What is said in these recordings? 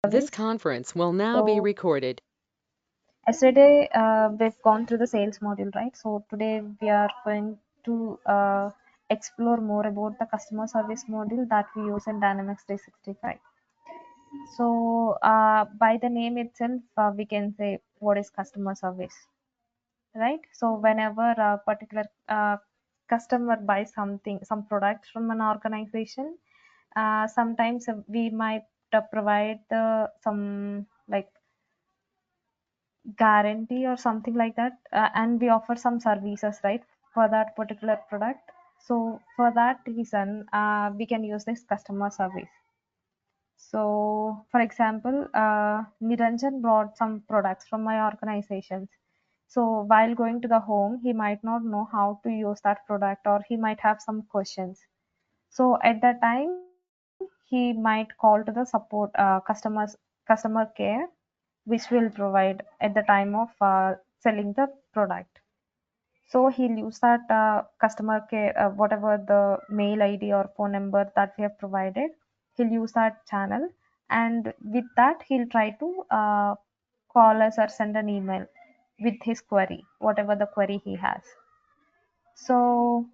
This service. conference will now be So recorded. yesterday we've gone through the sales module, right? So today we are going to explore more about the customer service module that we use in Dynamics 365. So by the name itself, we can say what is customer service, right? So whenever a particular customer buys something, some product from an organization, sometimes we might provide the some like guarantee or something like that, and we offer some services, right, for that particular product. So for that reason, we can use this customer service. So for example, Niranjan brought some products from my organizations. So while going to the home, he might not know how to use that product, or he might have some questions. So at that time, he might call to the support, customer care, which will provide at the time of selling the product. So he'll use that customer care, whatever the mail ID or phone number that we have provided, he'll use that channel, and with that he'll try to call us or send an email with his query, whatever the query he has. So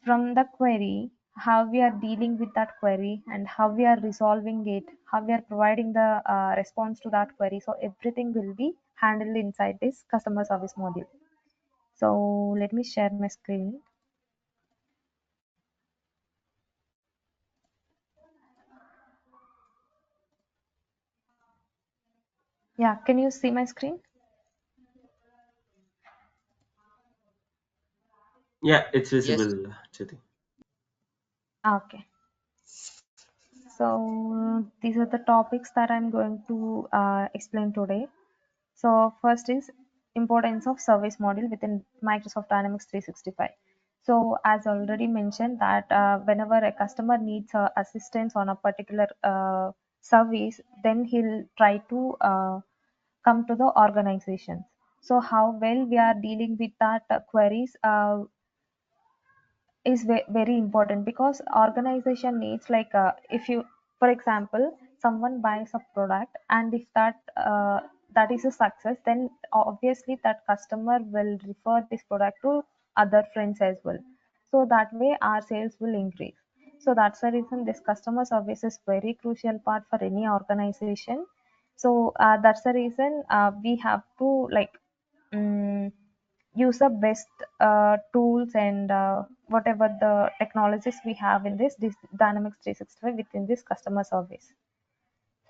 from the query, how we are dealing with that query and how we are resolving it, how we are providing the response to that query. So everything will be handled inside this customer service module. So let me share my screen. Yeah, can you see my screen? Yeah, it's Yes. visible, Jyoti. Okay. So these are the topics that I'm going to explain today. So first is importance of service model within Microsoft Dynamics 365. So as already mentioned that whenever a customer needs assistance on a particular service, then he'll try to come to the organization. So how well we are dealing with that queries is very important, because organization needs like, if you, for example, someone buys a product, and if that is a success, then obviously that customer will refer this product to other friends as well. So that way our sales will increase. So that's the reason this customer service is very crucial part for any organization. So that's the reason we have to like, um, use the best tools and whatever the technologies we have in this Dynamics 365 within this customer service.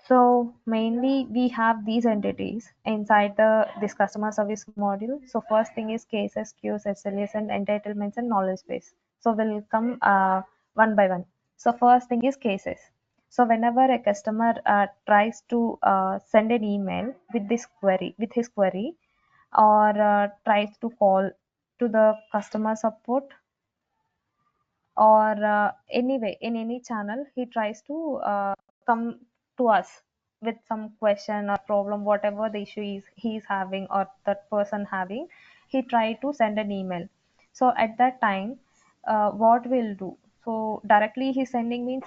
So mainly we have these entities inside the this customer service module. So first thing is cases, queues, SLAs, and entitlements and knowledge base. So we'll come one by one. So first thing is cases. So whenever a customer tries to send an email with this query, with his query, or tries to call to the customer support, or anyway in any channel he tries to come to us with some question or problem, whatever the issue is he is having or that person having, he try to send an email. So at that time, what we'll do, so directly he's sending means,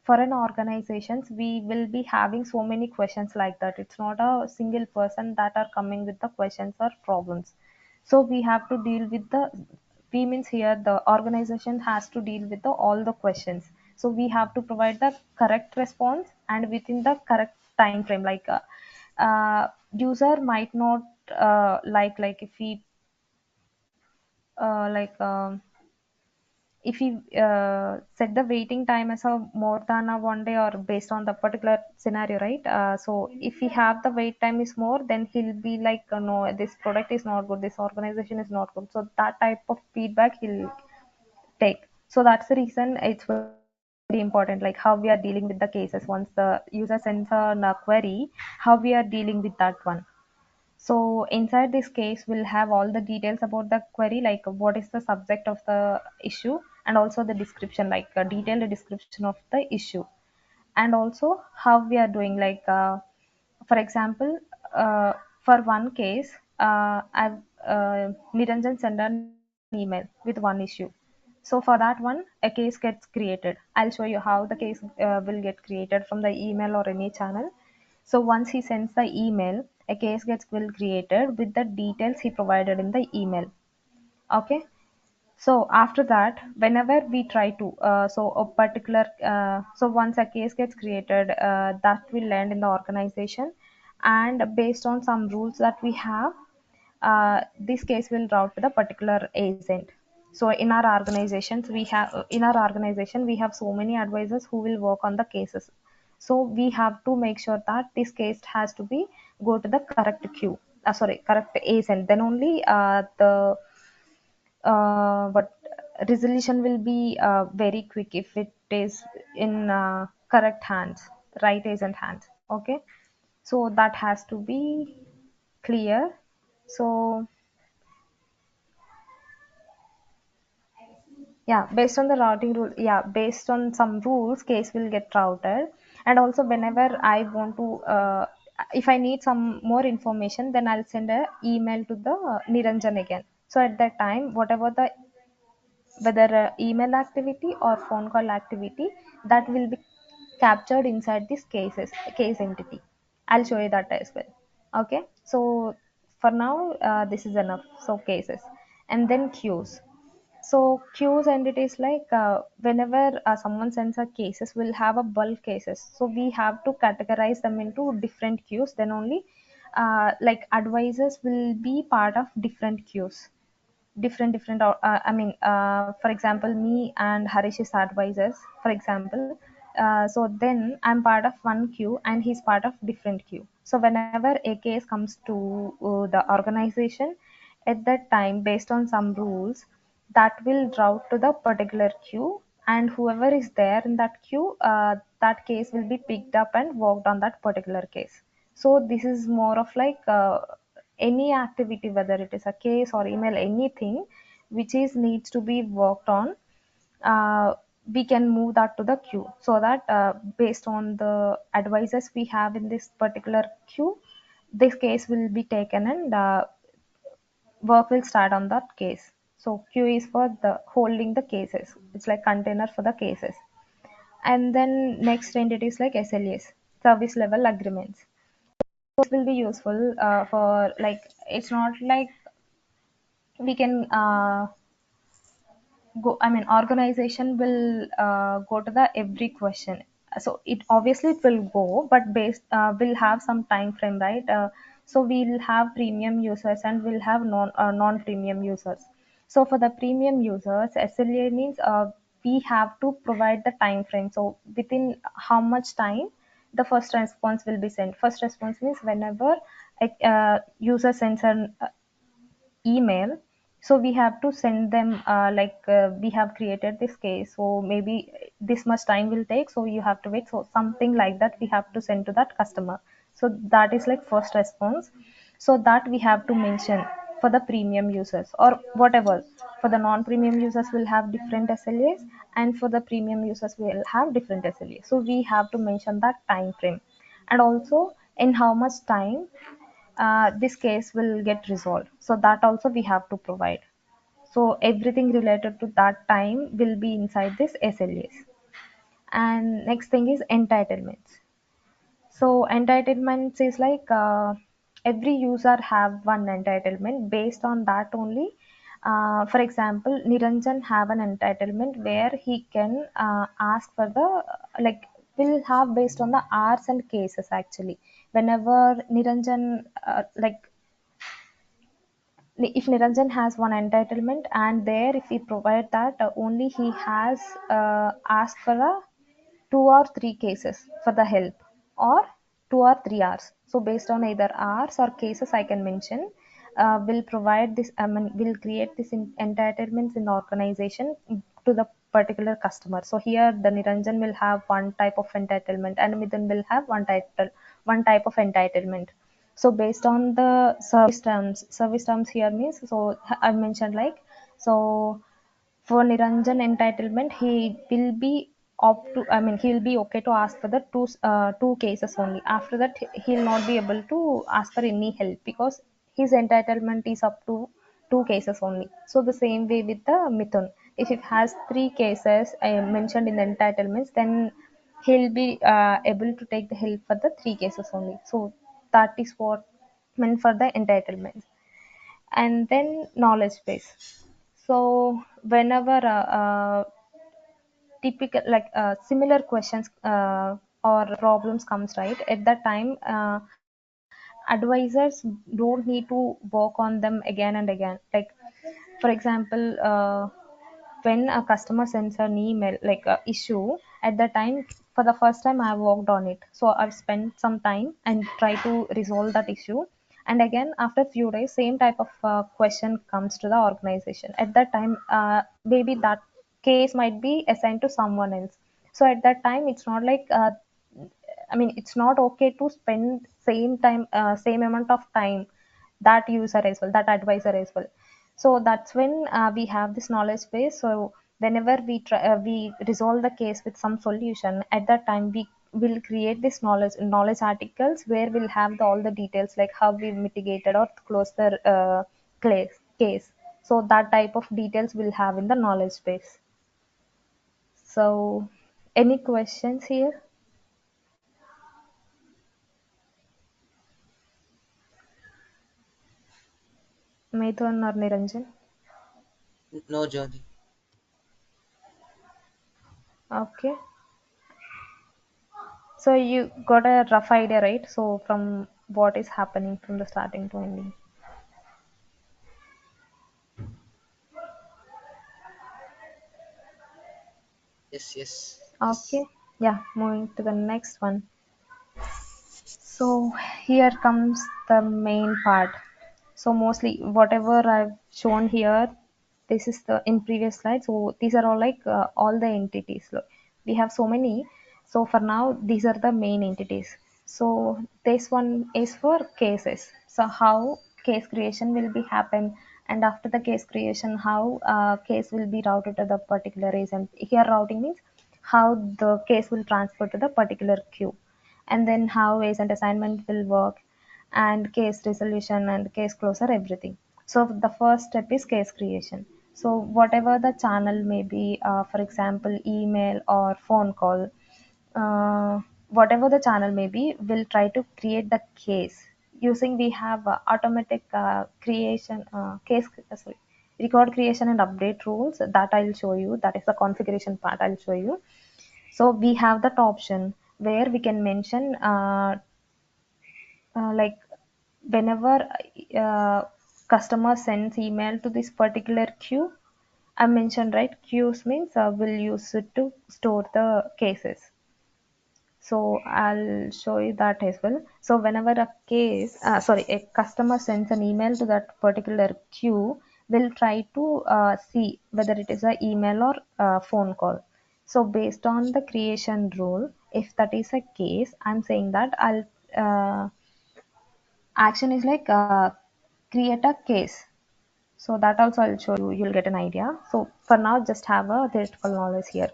for an organizations we will be having so many questions like that. It's not a single person that are coming with the questions or problems. So we have to deal with the, we means here the organization has to deal with the all the questions. So we have to provide the correct response and within the correct time frame. Like user might not like if we like if you set the waiting time as a more than a 1 day or based on the particular scenario, right? So if he have the wait time is more, then he'll be like, no, this product is not good, this organization is not good. So that type of feedback he'll take. So that's the reason it's very important, like how we are dealing with the cases once the user sends a query, how we are dealing with that one. So inside this case, we'll have all the details about the query, like what is the subject of the issue, and also the description, like a detailed description of the issue, and also how we are doing. Like, for example, for one case, I've Niranjan sent an email with one issue. So for that one, a case gets created. I'll show you how the case will get created from the email or any channel. So once he sends the email, a case gets will created with the details he provided in the email. Okay. So after that, whenever we try to, so a particular, so once a case gets created, that will land in the organization, and based on some rules that we have, this case will route to the particular agent. So in our organization we have so many advisors who will work on the cases. So we have to make sure that this case has to be go to the correct queue, sorry, correct agent. Then only but resolution will be very quick if it is in correct hands, right agent hands. Okay, so that has to be clear. So yeah, based on the routing rule, yeah, based on some rules, case will get routed. And also whenever I want to if I need some more information, then I'll send a email to the Niranjan again. So at that time, whatever the, whether email activity or phone call activity, that will be captured inside this case entity. I'll show you that as well. Okay, so for now, this is enough. So cases, and then queues. So queues entities, like whenever someone sends a cases, will have a bulk cases, so we have to categorize them into different queues. Then only like advisors will be part of different queues, different I mean, for example, me and Harish is advisors, for example. So then I'm part of one queue and he's part of different queue. So whenever a case comes to the organization, at that time, based on some rules, that will route to the particular queue, and whoever is there in that queue, that case will be picked up and worked on that particular case. So this is more of like any activity, whether it is a case or email, anything which is needs to be worked on, we can move that to the queue, so that based on the advisors we have in this particular queue, this case will be taken, and work will start on that case. So queue is for the holding the cases. It's like container for the cases. And then next entity is like SLAs, service level agreements. Those will be useful for, like, it's not like we can go, I mean, organization will go to the every question. So it obviously it will go, but based will have some time frame, right? So we'll have premium users and we'll have non premium users. So for the premium users, SLA means we have to provide the time frame. So within how much time the first response will be sent. First response means whenever a user sends an email, so we have to send them like we have created this case, so maybe this much time will take, so you have to wait, so something like that we have to send to that customer. So that is like first response. So that we have to mention for the premium users, or whatever. For the non premium users will have different SLAs, and for the premium users will have different SLAs. So we have to mention that time frame, and also in how much time this case will get resolved. So that also we have to provide. So everything related to that time will be inside this SLAs. And next thing is entitlements. So entitlements is like every user have one entitlement. Based on that only, for example, Niranjan have an entitlement where he can ask for the, like, will have based on the hours and cases actually. Whenever Niranjan like, if Niranjan has one entitlement, and there if we provide that, only he has asked for a 2 or 3 cases for the help, or 2 or 3 hours. So based on either hours or cases, I can mention, will provide this, I mean, will create this entitlements in the organization to the particular customer. So here the Niranjan will have one type of entitlement, and Mithun will have one type of entitlement. So based on the service terms here means, so I mentioned like, so for Niranjan entitlement, he will be opt to, I mean, he will be okay to ask for the two cases only. After that, he'll not be able to ask for any help, because his entitlement is up to 2 cases only. So the same way with the Mithun. If it has three cases mentioned in the entitlements, then he'll be able to take the help for the three cases only. So that is what meant for the entitlements. And then knowledge base. So whenever typical like similar questions or problems comes right at that time, advisors don't need to work on them again and again. Like for example, when a customer sends an email like a issue, at the time for the first time I worked on it, so I've spent some time and try to resolve that issue. And again after a few days same type of question comes to the organization. At that time maybe that case might be assigned to someone else. So at that time it's not like I mean, it's not okay to spend same time, same amount of time that user as well, that advisor as well. So that's when we have this knowledge base. So whenever we resolve the case with some solution, at that time we will create this knowledge articles where we'll have all the details like how we mitigated or closed the case. So that type of details we'll have in the knowledge base. So any questions here? Maithun or Niranjan? No, Jyoti. Okay. So you got a rough idea, right? So from what is happening from the starting to ending. Yes, yes, yes. Okay. Yeah, moving to the next one. So here comes the main part. So mostly whatever I've shown here, this is the in previous slide. So these are all like all the entities. Look, we have so many. So for now, these are the main entities. So this one is for cases. So how case creation will be happen, and after the case creation, how case will be routed to the particular reason. Here routing means how the case will transfer to the particular queue, and then how agent assignment will work, and case resolution and case closure, everything. So the first step is case creation. So whatever the channel may be, for example email or phone call, uh, whatever the channel may be, we'll try to create the case using we have automatic creation case sorry, record creation and update rules that I'll show you. That is the configuration part I'll show you. So we have that option where we can mention like whenever customer sends email to this particular queue, I mentioned right, queues means we'll use it to store the cases. So I'll show you that as well. So whenever a customer sends an email to that particular queue, we'll try to see whether it is an email or phone call. So based on the creation rule, if that is a case, I'm saying that I'll action is like create a case. So that also I'll show you. You'll get an idea. So for now, just have a theoretical knowledge here.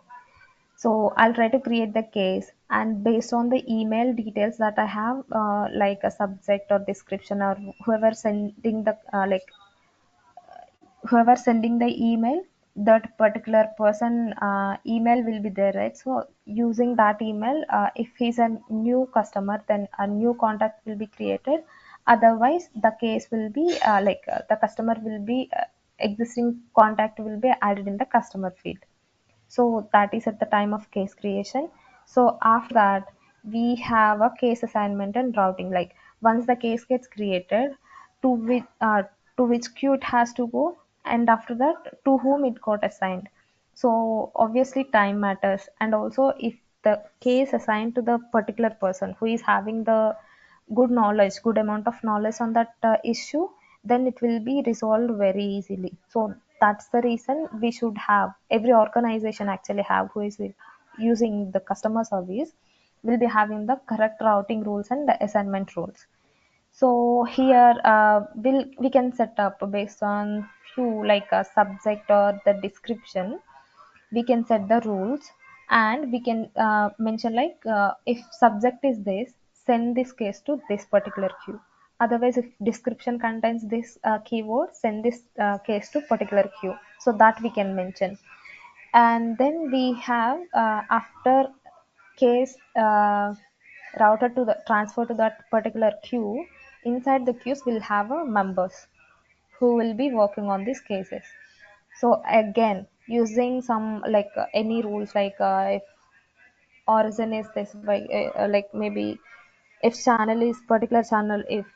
So I'll try to create the case, and based on the email details that I have, like a subject or description or whoever sending the whoever sending the email, that particular person email will be there, right? So using that email, if he's a new customer, then a new contact will be created. Otherwise, the case will be the customer will be existing contact will be added in the customer field. So that is at the time of case creation. So after that, we have a case assignment and routing. Like once the case gets created, to which queue it has to go, and after that to whom it got assigned. So obviously time matters, and also if the case assigned to the particular person who is having the good amount of knowledge on that issue, then it will be resolved very easily. So that's the reason we should have, every organization actually have, who is using the customer service, will be having the correct routing rules and the assignment rules. So here we can set up based on few like a subject or the description. We can set the rules, and we can mention like if subject is this, send this case to this particular queue. Otherwise, if description contains this keyword, send this case to particular queue. So that we can mention. And then we have after case routed to the transfer to that particular queue, inside the queues we'll have a members who will be working on these cases. So again, using some like any rules, like if origin is specified, like maybe if channel is particular channel, if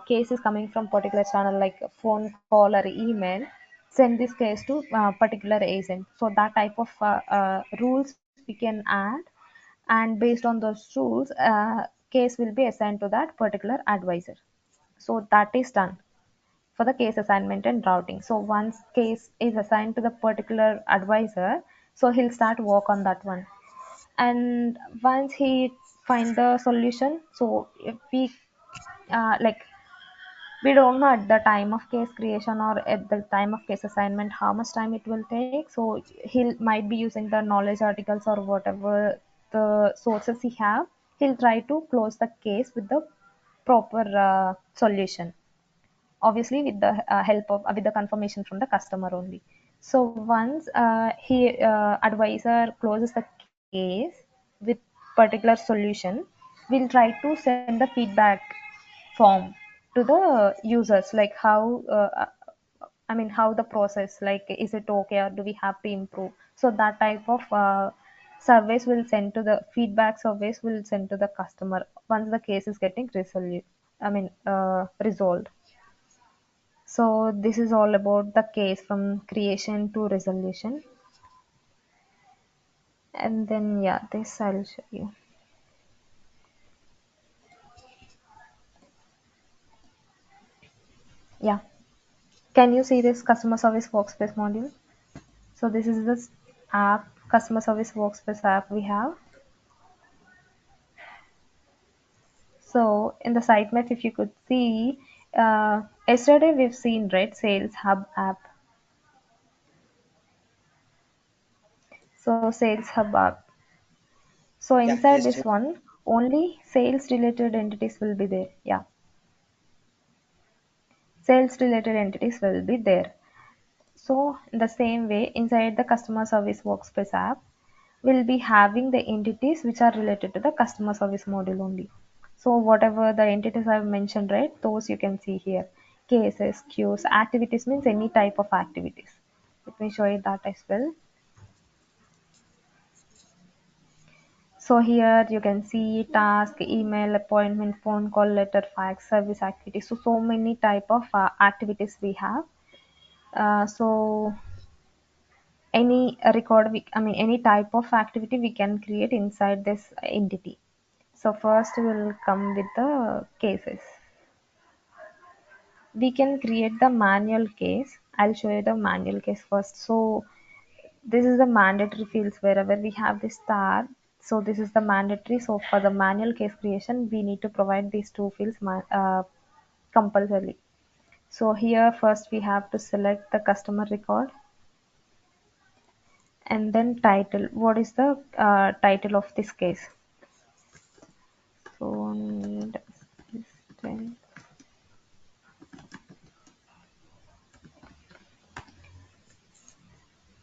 case is coming from particular channel like a phone call or email, send this case to particular agent. So that type of rules we can add, and based on those rules, case will be assigned to that particular advisor. So that is done for the case assignment and routing. So once case is assigned to the particular advisor, so he'll start work on that one. And once he find the solution, so if we like we don't know at the time of case creation or at the time of case assignment how much time it will take. So he might be using the knowledge articles or whatever the sources he have. He'll try to close the case with the proper solution, obviously with the help of with the confirmation from the customer only. So once he advisor closes the case with particular solution, we'll try to send the feedback form to the users, like how I mean how the process, like is it okay or do we have to improve. So that type of surveys will send to the feedback surveys will send to the customer once the case is getting resolved, resolved. So this is all about the case from creation to resolution. And then yeah, this I'll show you. Yeah. Can you see this customer service workspace module? So this is this app, customer service workspace app we have. So in the sitemap, if you could see, yesterday we've seen Red Sales Hub app. So Sales Hub app. So Yeah, inside yes, this one, only sales related entities will be there. Yeah, sales related entities will be there. So in the same way, inside the customer service workspace app, we'll be having the entities which are related to the customer service module only. So whatever the entities I've mentioned, right, those you can see here. Cases, queues, activities means any type of activities. Let me show you that as well. So here you can see task, email, appointment, phone call, letter, fax, service activities. So many type of activities we have. So any record any type of activity we can create inside this entity. So first we'll come with the cases. We can create the manual case. I'll show you the manual case first. So this is the mandatory fields wherever we have this star. So this is the mandatory. So for the manual case creation we need to provide these two fields compulsorily. So here first we have to select the customer record, and then title. What is the title of this case? Phone assistant.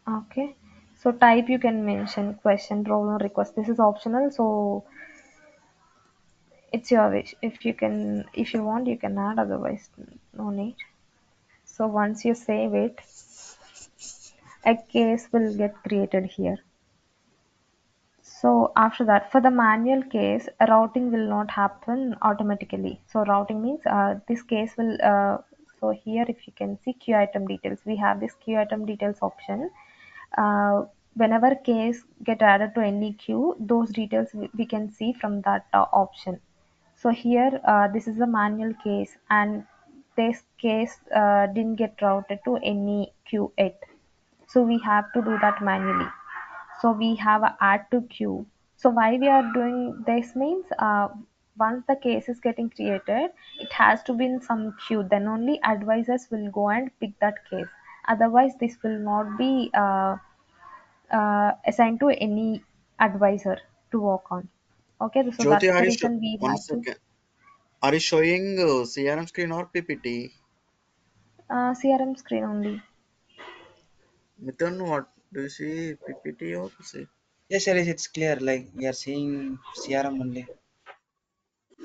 Okay. So type you can mention question, problem, request. This is optional, so it's your wish. If you can, if you want, you can add. Otherwise, no need. So once you save it, a case will get created here. So after that, for the manual case, routing will not happen automatically. So routing means this case will. So here, if you can see queue item details, we have this queue item details option. Whenever case get added to any queue, those details we can see from that option. So here, this is a manual case, and this case didn't get routed to any queue yet. So we have to do that manually. So we have a add to queue. So why we are doing this means once the case is getting created, it has to be in some queue. Then only advisors will go and pick that case. Otherwise, this will not be assigned to any advisor to work on. Okay, so Jyoti, that's the reason we one have to second. Are you showing CRM screen or PPT? CRM screen only. Mithun, what? Do you see PPT or see? Yes, sir, it's clear. Like we are seeing CRM only.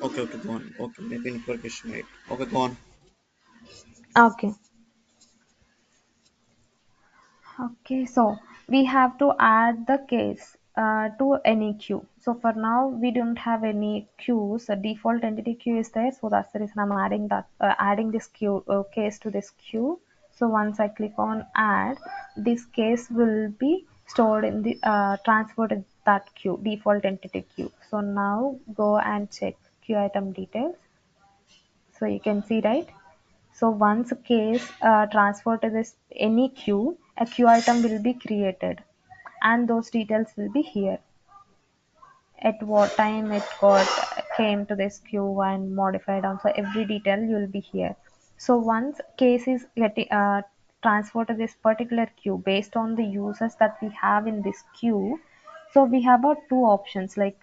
Okay, okay, go on. Okay, maybe network issue, mate. Okay, go on. Okay. Okay, so we have to add the case to any queue. So for now, we don't have any queues. The default entity queue is there, so that's the reason I'm adding that, adding this queue case to this queue. So once I click on add, this case will be stored in the transferred in that queue, default entity queue. So now go and check queue item details. So you can see, right? So once a case transferred to this any queue, a queue item will be created, and those details will be here. At what time it got came to this queue and modified on. So every detail will be here. So once case is getting transferred to this particular queue based on the users that we have in this queue, so we have two options, like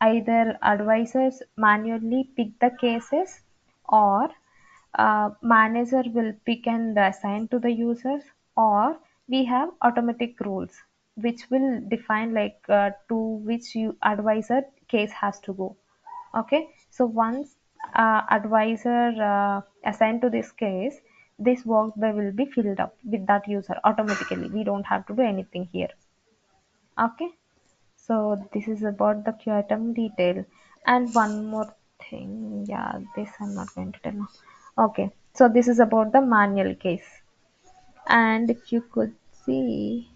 either advisors manually pick the cases, or manager will pick and assign to the users, or we have automatic rules which will define like to which you advisor case has to go. Okay, so once advisor assigned to this case, this workflow will be filled up with that user automatically. We don't have to do anything here. Okay, so this is about the queue item detail. And one more thing, yeah, this I'm not going to tell now. Okay, so this is about the manual case. And if you could see,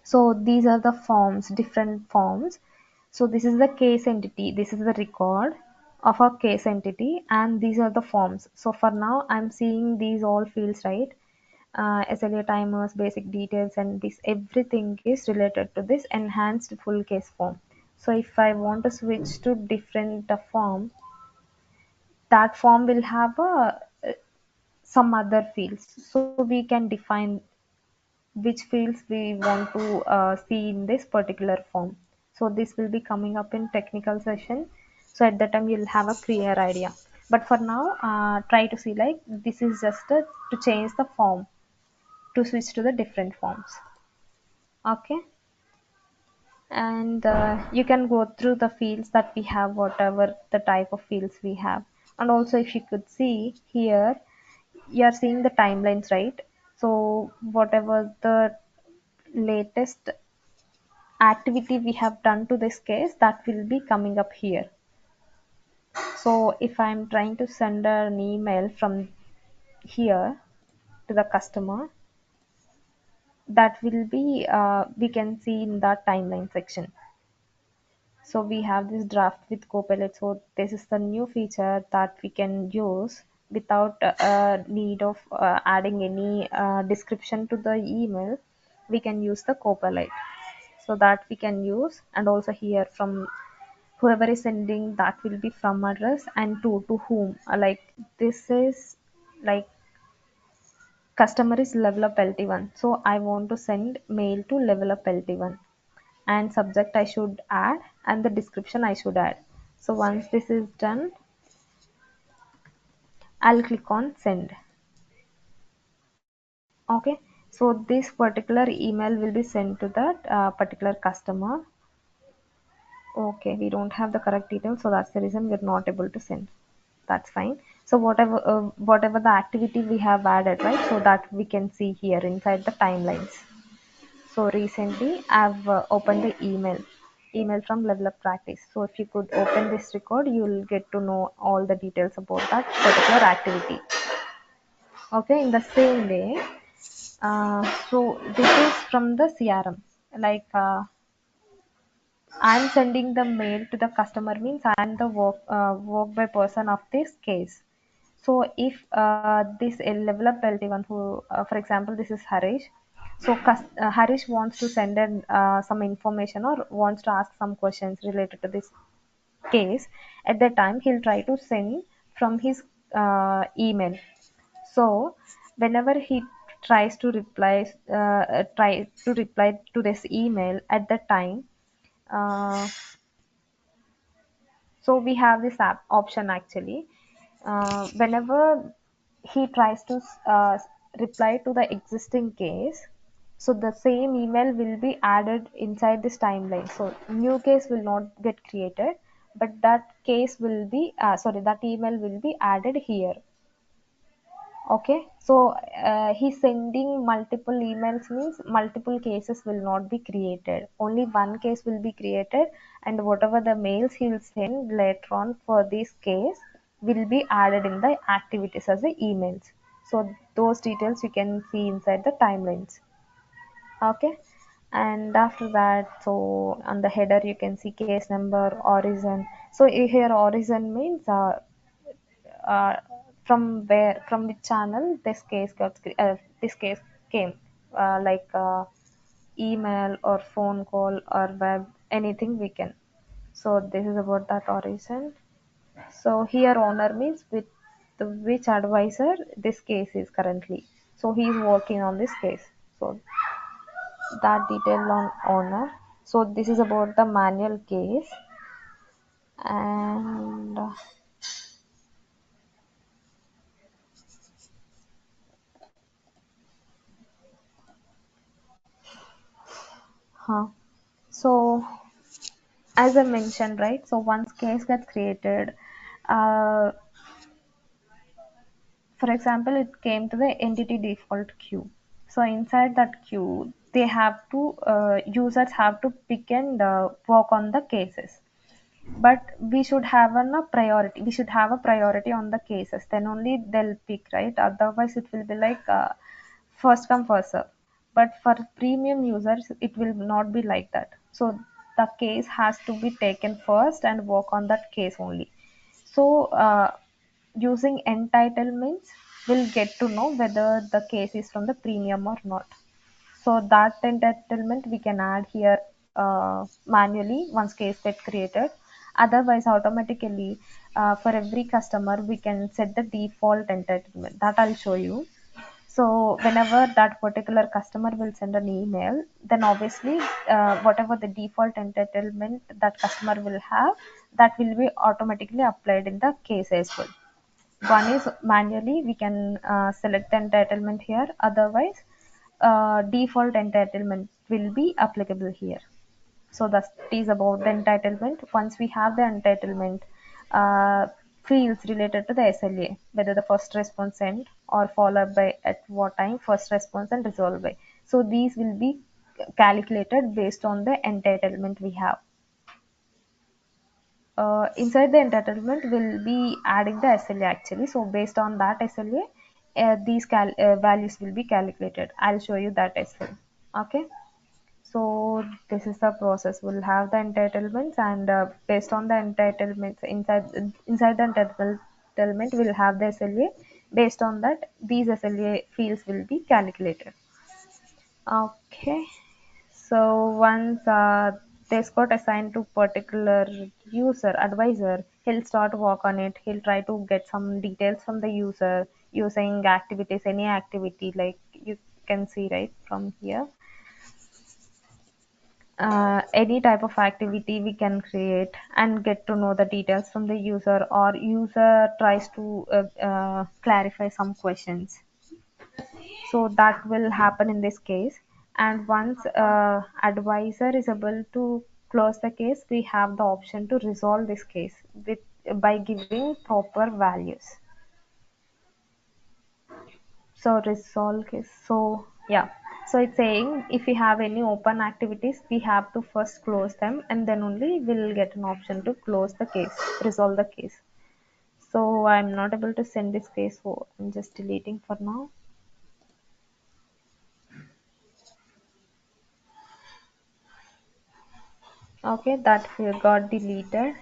so these are the forms, different forms. So this is the case entity, this is the record of a case entity, and these are the forms. So for now I'm seeing these all fields, right? SLA timers, basic details, and this everything is related to this enhanced full case form. So if I want to switch to different form, that form will have some other fields. So we can define which fields we want to see in this particular form. So this will be coming up in technical session. So at that time you'll have a clear idea. But for now, try to see like this is just to change the form, to switch to the different forms. Okay, and you can go through the fields that we have, whatever the type of fields we have. And also if you could see here, you are seeing the timelines, right? So whatever the latest activity we have done to this case, that will be coming up here. So if I'm trying to send an email from here to the customer, that will be we can see in the timeline section. So we have this draft with Copilot. So this is the new feature that we can use without need of adding any description to the email. We can use the Copilot. So that we can use, and also here from whoever is sending, that will be from address and to whom. Like this is like customer is level up LT1. So I want to send mail to level up LT1, and subject I should add, and the description I should add. So once this is done, I'll click on send. Okay, so this particular email will be sent to that particular customer. Okay, we don't have the correct details, so that's the reason we're not able to send. That's fine. So whatever the activity we have added, right? So that we can see here inside the timelines. So recently I've opened the email from Level Up Practice. So if you could open this record, you'll get to know all the details about that particular activity. Okay, in the same way, so this is from the CRM. Like I'm sending the mail to the customer means I'm the work by person of this case. So if this level up LT1 who, for example, this is Harish. So Harish wants to send in some information or wants to ask some questions related to this case. At that time, he'll try to send from his email. So whenever he try to reply to this email at that time, uh, so we have this app option actually. Whenever he tries to reply to the existing case, So the same email will be added inside this timeline. So new case will not get created, but that case will be, sorry, that email will be added here. Okay, so he's sending multiple emails means multiple cases will not be created. Only one case will be created, and whatever the mails he'll send later on for this case will be added in the activities as the emails. So those details you can see inside the timelines. Okay, and after that, so on the header you can see case number, origin. So here origin means uh, from which channel this case came, like email or phone call or web, anything we can. So this is about that origin. So here owner means with which advisor this case is currently. So he is working on this case. So that detail on owner. So this is about the manual case. And huh. So as I mentioned, right? So once case gets created, uh, for example, it came to the entity default queue. So inside that queue, they have to users have to pick and work on the cases. But we should have a priority. We should have a priority on the cases. Then only they'll pick, right? Otherwise, it will be like first come first serve. But for premium users, it will not be like that. So the case has to be taken first and work on that case only. So using entitlements, we'll get to know whether the case is from the premium or not. So that entitlement we can add here manually once case get created. Otherwise, automatically for every customer we can set the default entitlement. That I'll show you. So whenever that particular customer will send an email, then obviously whatever the default entitlement that customer will have, that will be automatically applied in the case as well. One is manually we can select the entitlement here. Otherwise, default entitlement will be applicable here. So that is about the entitlement. Once we have the entitlement fields related to the SLA, whether the first response sent or followed by at what time first response and resolved by. So these will be calculated based on the entitlement we have. Inside the entitlement will be adding the SLA actually. So based on that SLA, these values will be calculated. I'll show you that as well. Okay. So this is the process. We'll have the entitlements, and based on the entitlements inside the entitlement, we'll have the SLA. Based on that, these SLA fields will be calculated. Okay. So once this got assigned to particular user advisor, he'll start work on it. He'll try to get some details from the user using activities, any activity like you can see right from here. Any type of activity we can create and get to know the details from the user, or user tries to clarify some questions. So that will happen in this case. And once advisor is able to close the case, we have the option to resolve this case with by giving proper values. So resolve case. So yeah. So it's saying if we have any open activities, we have to first close them, and then only we'll get an option to close the case, resolve the case. So I'm not able to send this case, so I'm just deleting for now. Okay, that got deleted.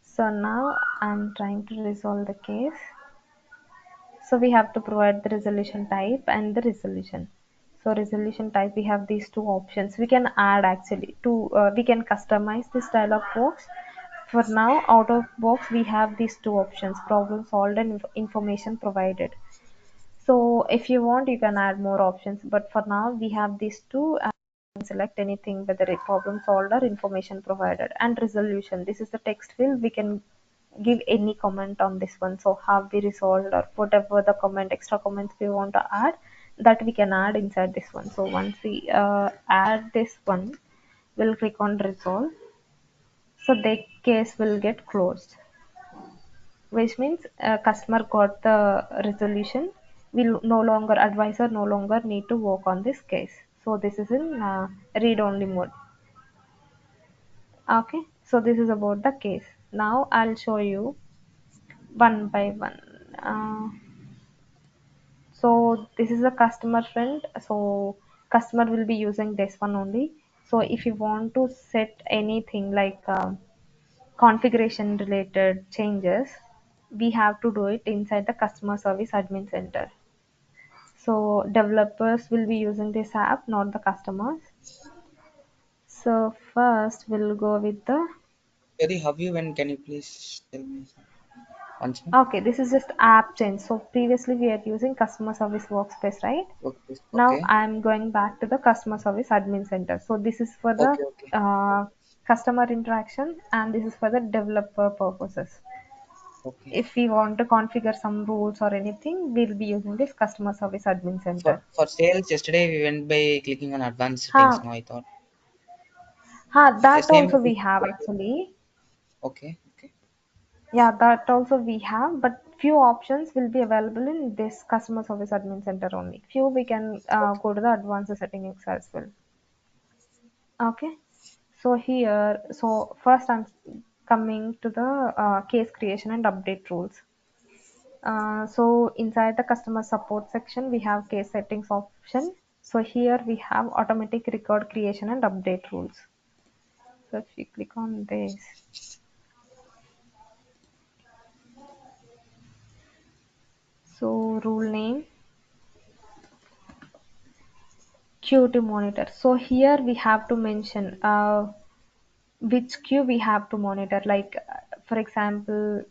So now I'm trying to resolve the case. So we have to provide the resolution type and the resolution. So resolution type, we have these two options. We can add actually to, we can customize this dialog box. For now, out of box, we have these two options: problem solved and information provided. So if you want, you can add more options. But for now, we have these two. And select anything, whether it problem solved or information provided. And resolution, this is the text field. We can give any comment on this one. So have we resolved, or whatever the comment, extra comments we want to add, that we can add inside this one. So once we add this one, we'll click on resolve. So the case will get closed, which means customer got the resolution. Will no longer, advisor no longer need to work on this case. So this is in read only mode. Okay, so this is about the case. Now I'll show you one by one. So this is a customer friend. So customer will be using this one only. So if you want to set anything like configuration related changes, we have to do it inside the customer service admin center. So developers will be using this app, not the customers. So first we'll go with the, Very have you when can you please tell me once more? okay, this is just app change. So previously we are using customer service workspace, right? Okay, Now okay, I'm going back to the customer service admin center. So this is for the okay, okay, customer interaction, and this is for the developer purposes. okay. If we want to configure some rules or anything, we'll be using this customer service admin center. For sales, yesterday we went by clicking on advanced settings. Ha, Now I thought the that same also will be we have actually. okay, okay, Yeah, that also we have, but few options will be available in this customer service admin center only. Few we can okay. go to the advanced settings as well. Okay. So here, so first I'm coming to the case creation and update rules. So inside the customer support section, we have case settings option. So here we have automatic record creation and update rules. So if you click on this, so rule name, queue to monitor. So here we have to mention which queue we have to monitor. Like for example,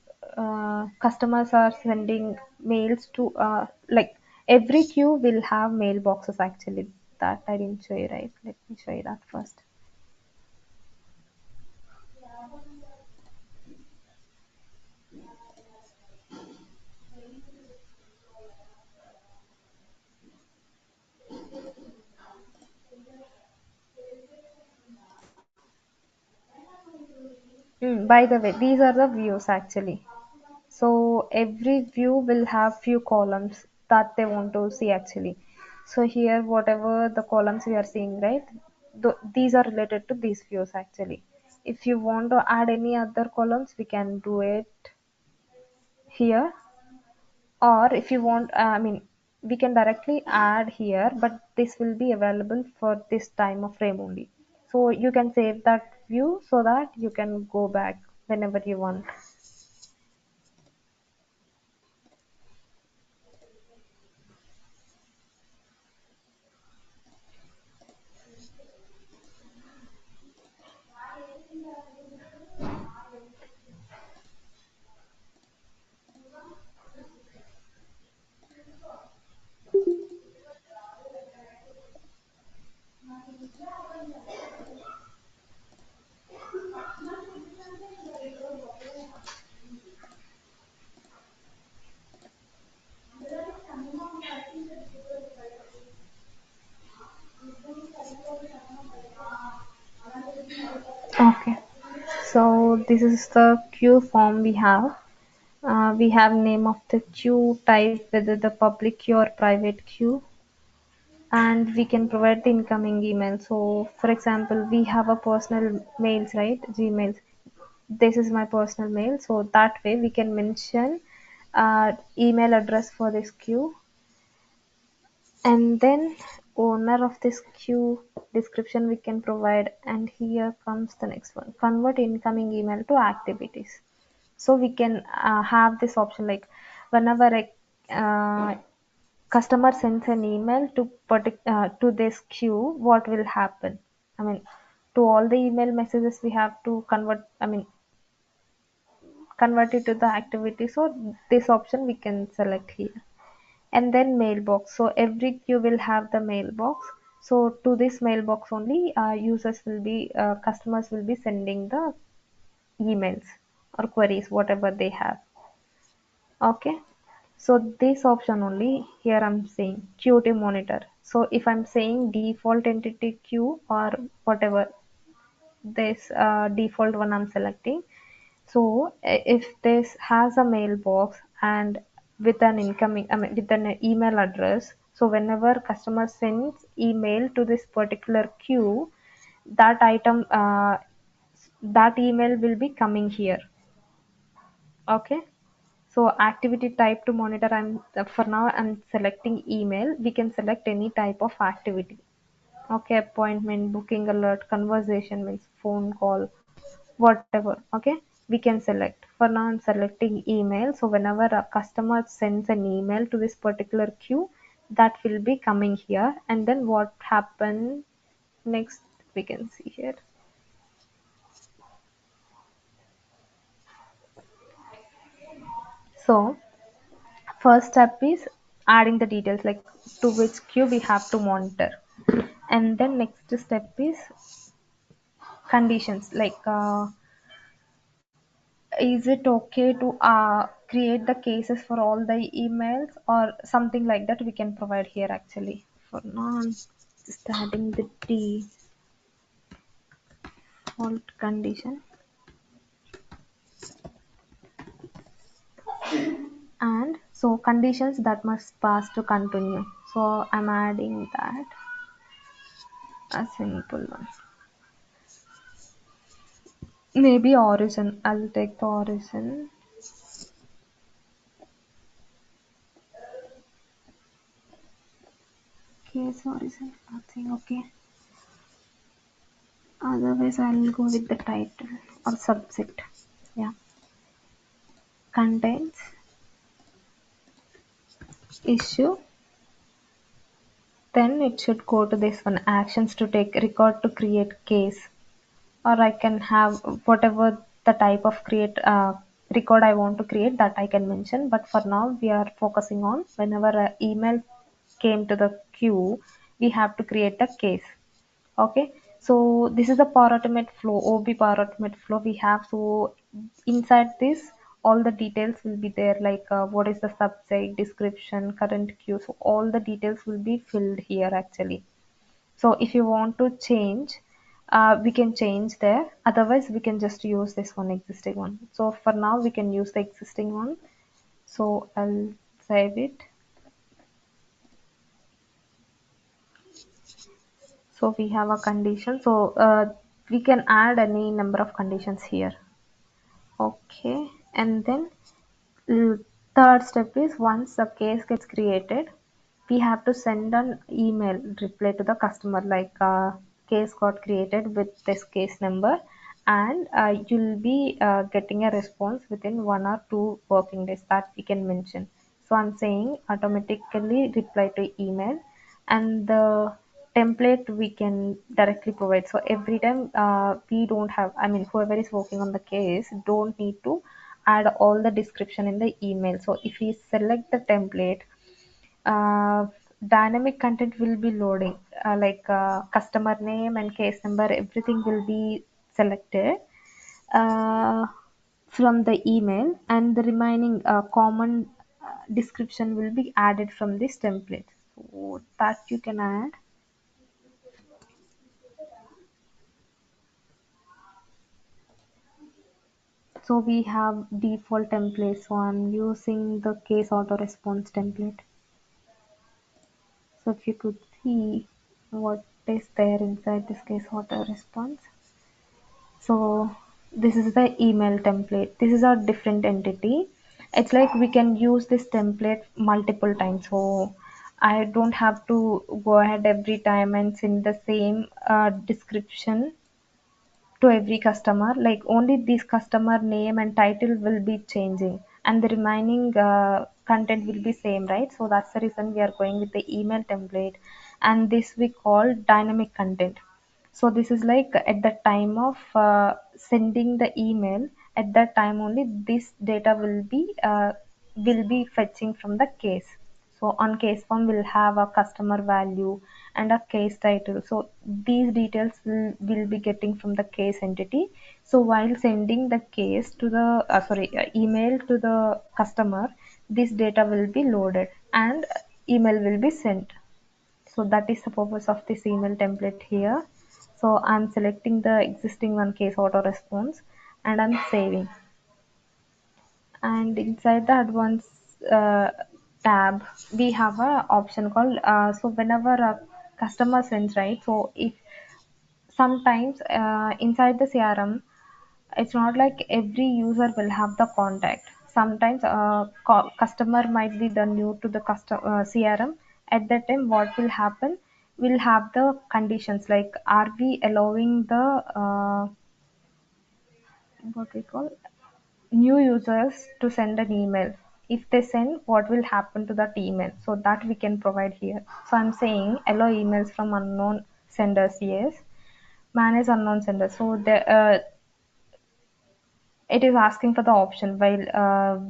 customers are sending mails to like every queue will have mailboxes actually. That I didn't show you, right? Let me show you that first. By the way, these are the views actually. So every view will have few columns that they want to see actually. So here, whatever the columns we are seeing, right? These are related to these views actually. If you want to add any other columns, we can do it here. Or if you want, I mean, we can directly add here, but this will be available for this time of frame only. So you can save that view so that you can go back whenever you want. Okay. So this is the queue form we have. We have name of the queue, type whether the public queue or private queue, and we can provide the incoming email. So for example, we have a personal mails, right? Gmails. This is my personal mail. So that way we can mention email address for this queue, and then owner of this queue description we can provide. And here comes the next one, convert incoming email to activities. So we can have this option like whenever a customer sends an email to to this queue, what will happen? I mean, to all the email messages we have to convert, I mean, convert it to the activity. So this option we can select here. And then mailbox, so every queue will have the mailbox. So to this mailbox only, users will be customers will be sending the emails. or queries, whatever they have. Okay. So this option only here I'm saying Qt monitor. So if I'm saying default entity queue or whatever, this default one I'm selecting. So if this has a mailbox and with an incoming, I mean, with an email address, so whenever customer sends email to this particular queue, that item, that email will be coming here. Okay. So activity type to monitor, for now I'm selecting email. We can select any type of activity. Okay, appointment, booking alert, conversation means phone call, whatever. Okay, we can select. For now I'm selecting email. So whenever a customer sends an email to this particular queue, that will be coming here. And then what happened next, we can see here. So first step is adding the details like to which queue we have to monitor. And then next step is conditions like is it okay to create the cases for all the emails or something like that we can provide here actually. For now I'm just adding the default condition, and so conditions that must pass to continue, so I'm adding that, a simple one. Maybe origin, I'll take the origin. Case origin, nothing. Okay, otherwise I'll go with the title or subject. Yeah, contains issue, then it should go to this one, actions to take, record to create case, or I can have whatever the type of create record I want to create, that I can mention. But for now we are focusing on whenever an email came to the queue, we have to create a case. Okay, so this is the Power Automate flow, OB Power Automate flow we have. So inside this, all the details will be there, like what is the subject, description, current queue. So all the details will be filled here actually. So if you want to change, we can change there. Otherwise we can just use this one, existing one. So for now we can use the existing one. So I'll save it. So we have a condition. So we can add any number of conditions here. Okay, and then third step is once a case gets created, we have to send an email reply to the customer like case got created with this case number, and you'll be getting a response within 1 or 2 working days, that we can mention. So I'm saying automatically reply to email, and the template we can directly provide. So every time we don't have, I mean whoever is working on the case don't need to add all the description in the email. So if we select the template, uh, dynamic content will be loading, like customer name and case number, everything will be selected uh, from the email, and the remaining common description will be added from this template. So that you can add. So we have default template, so I'm using the case auto response template. So if you could see what is there inside this case auto response. So this is the email template. This is a different entity. It's like we can use this template multiple times. So I don't have to go ahead every time and send the same description to every customer. Like only this customer name and title will be changing, and the remaining content will be same, right? So that's the reason we are going with the email template, and this we call dynamic content. So this is like at the time of sending the email, at that time only this data will be fetching from the case. So on case form we'll have a customer value and a case title. So these details will be getting from the case entity. So while sending the case to the email to the customer, this data will be loaded and email will be sent. So that is the purpose of this email template here. So I'm selecting the existing one, case auto response, and I'm saving. And inside the advanced tab, we have a option called so whenever a customer sends, right? So if sometimes inside the CRM, it's not like every user will have the contact. Sometimes customer might be the new to the CRM. At that time, what will happen? We'll have the conditions like, are we allowing the what we call new users to send an email? If they send, what will happen to that email? So that we can provide here. So I'm saying allow emails from unknown senders, yes. Manage unknown senders. So it is asking for the option, while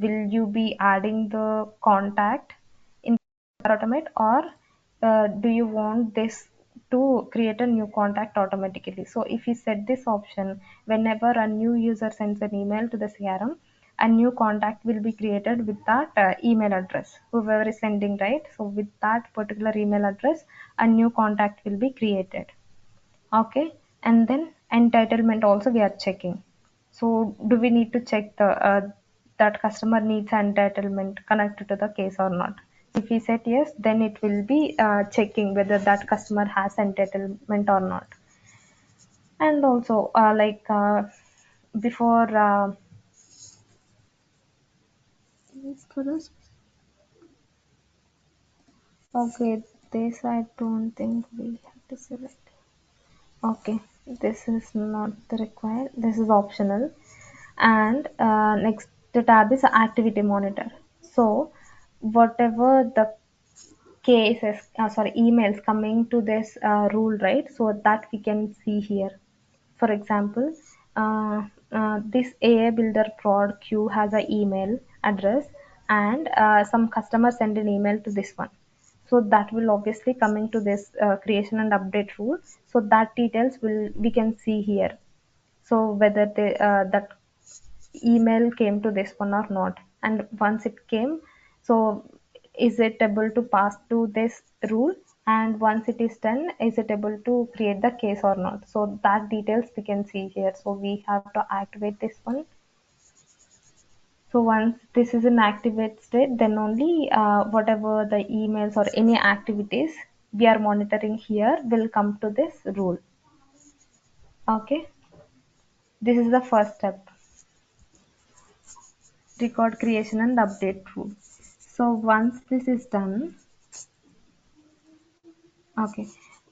will you be adding the contact in automate, or do you want this to create a new contact automatically? So if you set this option, whenever a new user sends an email to the CRM, a new contact will be created with that email address, whoever is sending, right? So with that particular email address, a new contact will be created. Okay, and then entitlement also we are checking. So do we need to check the that customer needs entitlement connected to the case or not? If we said yes, then it will be checking whether that customer has entitlement or not. And also before for this, okay, this I don't think we have to select. Okay, this is not the required. This is optional. And next the tab is activity monitor. So whatever the cases, emails coming to this rule, right? So that we can see here. For example, this AA Builder prod queue has an email address, and some customers send an email to this one. So that will obviously coming to this creation and update rule. So that details will we can see here. So whether that email came to this one or not, and once it came, so is it able to pass to this rule, and once it is done, is it able to create the case or not? So that details we can see here. So we have to activate this one. So once this is in activate state, then only whatever the emails or any activities we are monitoring here will come to this rule. Okay, this is the first step, record creation and update rule. So once this is done, okay,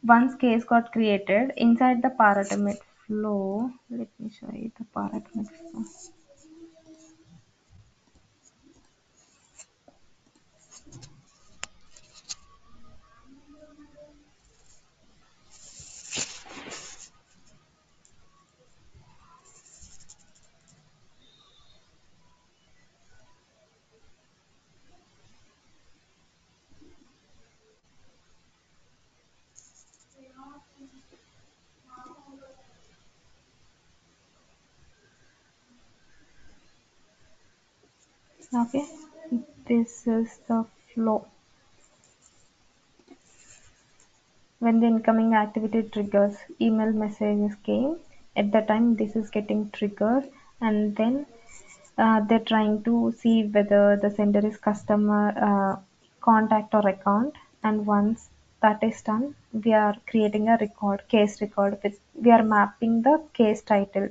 once case got created inside the parametric flow, let me show you the parametric flow. Okay, this is the flow. When the incoming activity triggers, email messages came. At the time, this is getting triggered, and then they're trying to see whether the sender is customer contact or account. And once that is done, we are creating a record, case record. With we are mapping the case title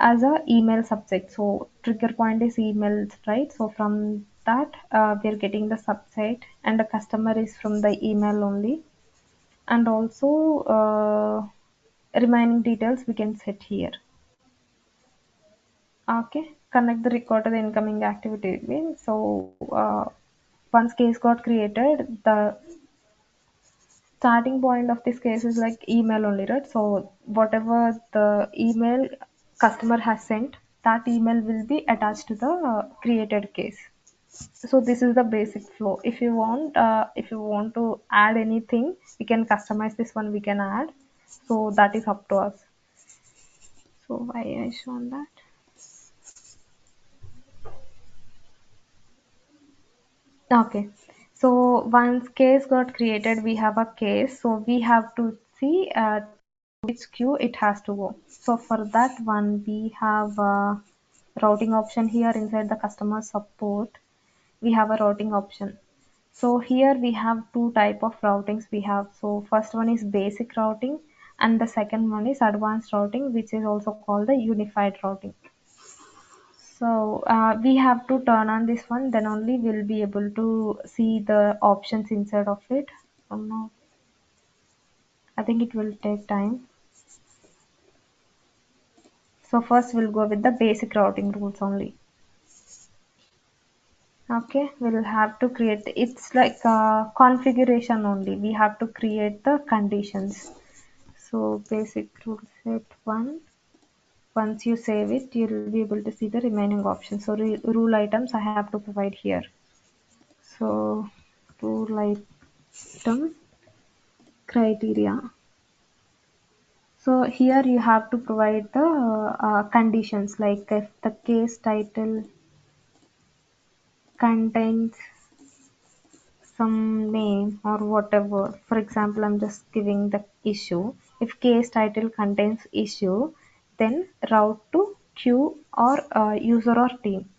as a email subject. So trigger point is emails, right? So from that, we are getting the subset, and the customer is from the email only. And also remaining details we can set here. Okay, connect the record to the incoming activity means. So once case got created, the starting point of this case is like email only, right? So whatever the email customer has sent, that email will be attached to the created case. So this is the basic flow. If you want to add anything, we can customize this one, we can add. So that is up to us. So why I shown that? Okay. So once case got created, we have a case. So we have to see which queue it has to go. So for that one, we have a routing option here inside the customer support. We have a routing option. So here we have two type of routings we have. So first one is basic routing and the second one is advanced routing, which is also called the unified routing. So we have to turn on this one, then only we'll be able to see the options inside of it. No, I think it will take time. So first we'll go with the basic routing rules only. Okay, we'll have to create, it's like a configuration only. We have to create the conditions. So basic rule set 1. Once you save it, you'll be able to see the remaining options. So rule items I have to provide here. So rule item criteria. So here you have to provide the conditions, like if the case title contains some name or whatever. For example, I'm just giving the issue. If case title contains issue, then route to queue or user or team.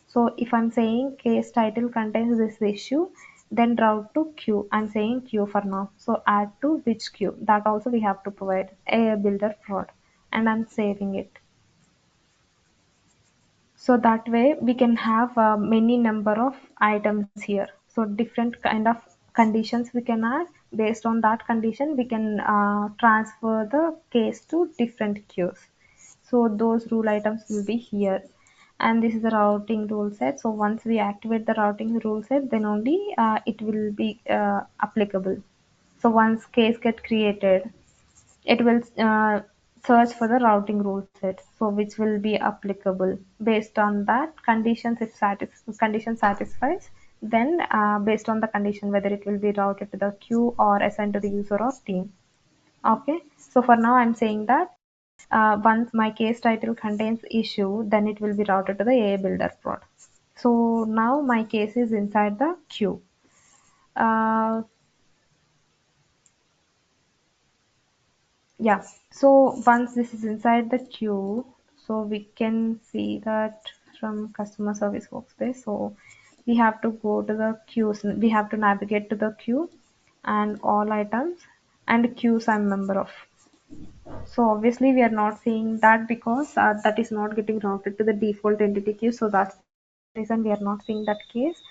So if I'm saying case title contains this issue, then route to queue. I'm saying queue for now. So add to which queue. That also we have to provide a builder fraud, and I'm saving it. So that way we can have many number of items here. So different kind of conditions we can add. Based on that condition, we can transfer the case to different queues. So those rule items will be here. And this is the routing rule set. So once we activate the routing rule set, then only it will be applicable. So once case get created, it will search for the routing rule set, so which will be applicable. Based on that conditions, if condition satisfies, then based on the condition, whether it will be routed to the queue or assigned to the user or team. Okay, so for now I'm saying that once my case title contains issue, then it will be routed to the A builder prod. So now my case is inside the queue. uh, Yeah, so once this is inside the queue, so we can see that from customer service workspace. So we have to go to the queues, we have to navigate to the queue and all items and queues I'm member of. So obviously we are not seeing that because that is not getting routed to the default entity queue. So that's the reason we are not seeing that case.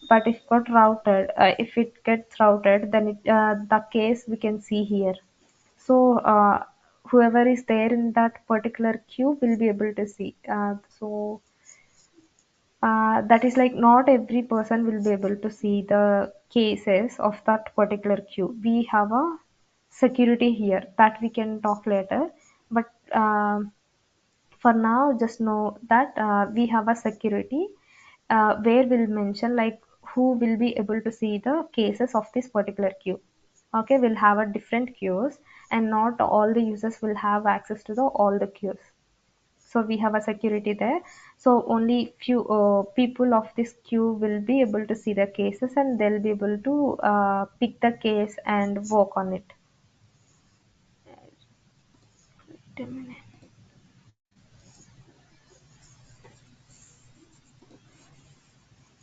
But if got routed, if it gets routed, then the case we can see here. So whoever is there in that particular queue will be able to see. That is like not every person will be able to see the cases of that particular queue. We have a security here that we can talk later, but for now just know that we have a security where we'll mention like who will be able to see the cases of this particular queue. Okay, we'll have a different queues and not all the users will have access to the all the queues. So we have a security there. So only few people of this queue will be able to see the cases and they'll be able to pick the case and work on it. Wait a minute.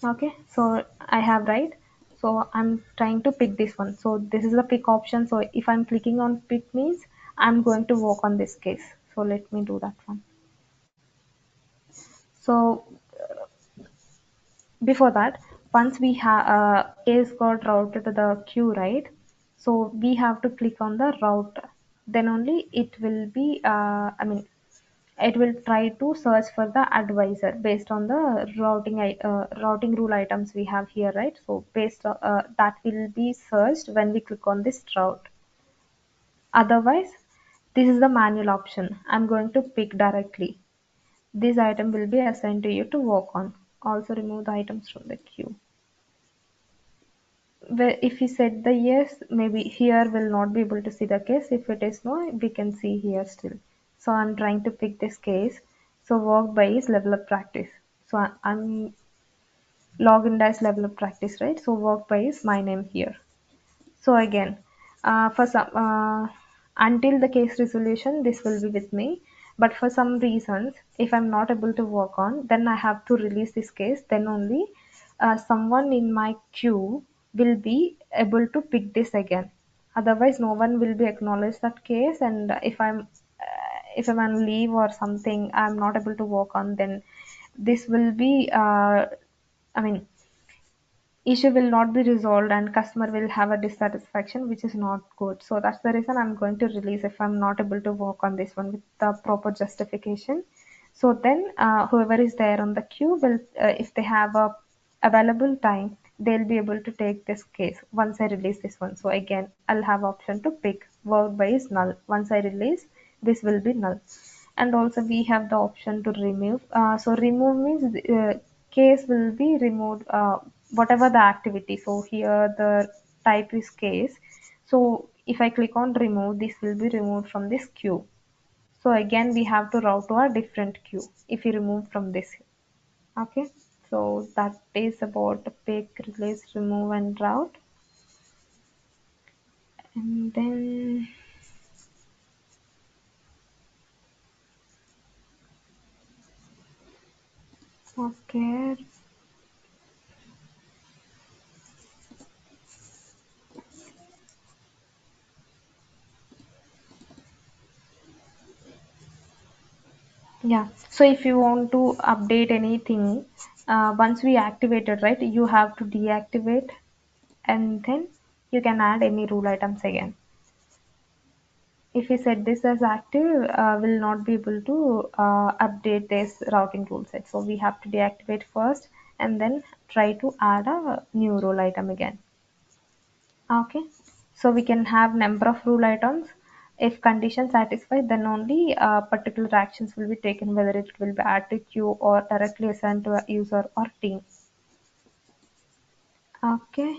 Okay, so I have right. So I'm trying to pick this one. So this is the pick option. So if I'm clicking on pick means I'm going to work on this case. So let me do that one. So before that, once we have case got routed to the queue, right? So we have to click on the route. Then only it will be. It will try to search for the advisor based on the routing rule items we have here, right? So based on that will be searched when we click on this route. Otherwise, this is the manual option. I'm going to pick directly. This item will be assigned to you to work on. also remove the items from the queue. Where if we set the yes, maybe here will not be able to see the case. If it is no, we can see here still. So I'm trying to pick this case. So work by is level of practice. So I'm logged as level of practice, right? So work by is my name here. So again, for some until the case resolution, this will be with me. But for some reasons, if I'm not able to work on, then I have to release this case. Then only someone in my queue will be able to pick this again. Otherwise, no one will be acknowledge that case. And if I'm on leave or something, I'm not able to work on, then this will be. I mean, issue will not be resolved and customer will have a dissatisfaction, which is not good. So that's the reason I'm going to release if I'm not able to work on this one with the proper justification. So then whoever is there on the queue will if they have a available time, they'll be able to take this case once I release this one. So again, I'll have option to pick work by is null. Once I release, this will be null. And also we have the option to remove. So remove means case will be removed, whatever the activity. So here the type is case. So if I click on remove, this will be removed from this queue. So again we have to route to a different queue if you remove from this. Okay, so that is about pick, release, remove and route. And then okay. Yeah. So if you want to update anything, once we activated, right, you have to deactivate and then you can add any rule items again. If we set this as active, we'll not be able to update this routing rule set. So we have to deactivate first and then try to add a new rule item again. Okay. So we can have number of rule items. If condition satisfied, then only particular actions will be taken, whether it will be add to queue or directly assigned to a user or team. Okay.